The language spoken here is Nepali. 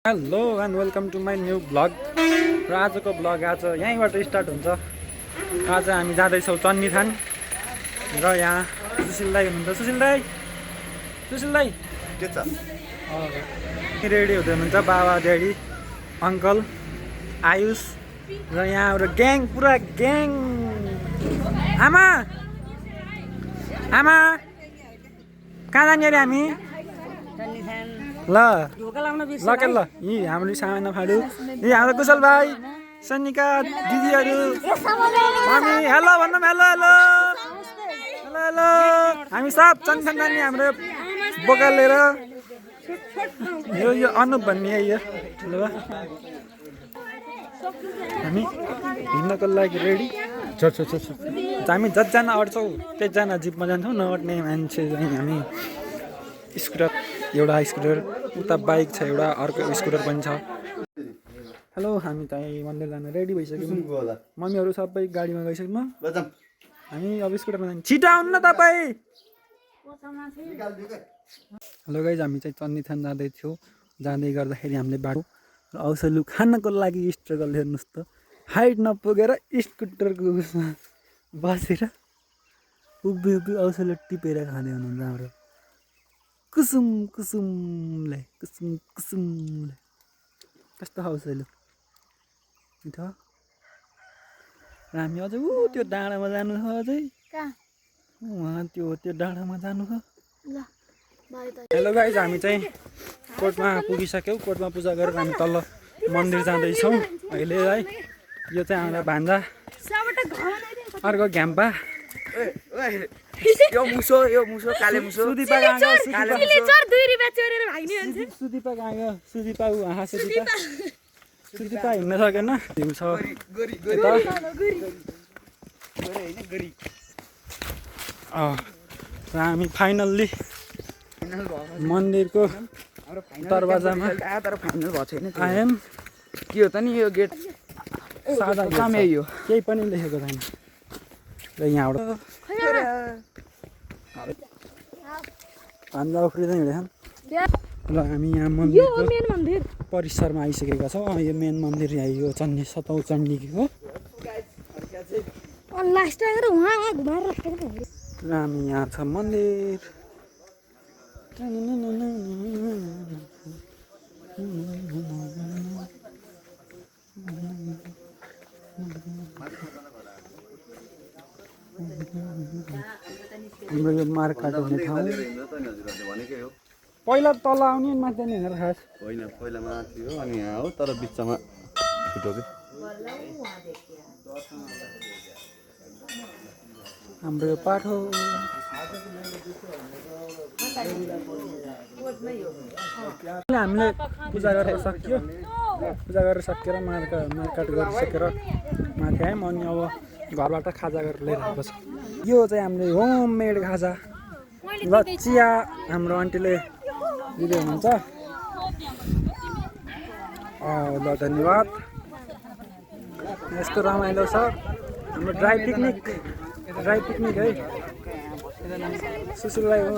Hello and welcome to my new blog. र आजको ब्लग आज यहीँबाट स्टार्ट हुन्छ। आज हामी जाँदैछौँ चन्नीथान र यहाँ सुशील दाई हुनुहुन्छ। सुशील दाई के छ? रेडी हुँदै हुनुहुन्छ बाबा ड्याडी अङ्कल आयुष र यहाँ हाम्रो ग्याङ पुरा ग्याङ। आमा आमा कहाँ जाने अरे हामी? ल ल यी हाम्रो सामाना फाडु यी हाम्रो कुशल भाइ सनिका दिदीहरू हामी हेलो भन्नु हेलो हेलो हेलो हेलो। हामी सब चन्थान जाने हाम्रो बोका लिएर यो अनुप भन्ने यो ल हामी हिँड्नको लागि रेडी हामी जतिजना अट्छौँ त्यतिजना जिपमा जान्छौँ। नअट्ने मान्छे चाहिँ हामी स्कुटर एउटा स्कुटर उता बाइक छ एउटा अर्को स्कुटर पनि छ। हेलो हामी चाहिँ मन्दिर जान रेडी भइसक्यौँ। मम्मीहरू सबै गाडीमा गइसक्नु। हामी अब स्कुटरमा जान्छ। छिटो आउनु न तपाईँ। हेलो गाइज हामी चाहिँ चन्नीथान जाँदैथ्यौँ। जाँदै गर्दाखेरि हामीले बाटो र औसलु खानको लागि स्ट्रगल हेर्नुहोस् त। हाइट नपुगेर स्कुटरको उसमा बसेर उभियो औसलु टिपेर खाँदै हुनुहुन्छ हाम्रो कुसुम कुसुमलाई कस्तो हौसले मिठो। र हामी अझै त्यो डाँडामा जानु छ। अझै उहाँ त्यो डाँडामा जानु छ। हेलो गाइज हामी चाहिँ कोर्टमा पुगिसक्यौँ। कोर्टमा पूजा गरेर हामी तल मन्दिर जाँदैछौँ अहिले है। यो चाहिँ हाम्रो भान्जा अर्को घ्याम्पा यो मुसो काले मुसो सुदीपा हिँड्न सकेन हिउँछ। र हामी फाइनल्ली मन्दिरको दरवाजामा आयौँ। के हो त नि यो गेट सादा काम यही हो, केही पनि लेखेको छैन। र यहाँबाट भान्जा उफ्रिँदै हिँडेछन्। र हामी यहाँ मन्दिर परिसरमा आइसकेका छौँ। यो मेन मन्दिर यहाँ यो चण्डी सतौँ चण्डीको हो। र हामी यहाँ छ मन्दिर। हाम्रो यो मार्काट हुने ठाउँ पहिला तल आउने माथि नि हेर खास होइन, पहिला माथि हो अनि यहाँ हो तर बिचमा छुट्यो कि हाम्रो यो पाठो हामीले पूजा गरेर सक्यो। पूजा गरेर सकेर मार्काट गरिसकेर माथि आयौँ। अनि अब घरबाट खाजा गरेर लिएर आएको छ। यो चाहिँ हामीले होममेड खाजा ल चिया हाम्रो आन्टीले दिँदै हुनुहुन्छ। ल धन्यवाद। यस्तो रमाइलो छ हाम्रो ड्राई पिकनिक है। सुशीललाई हो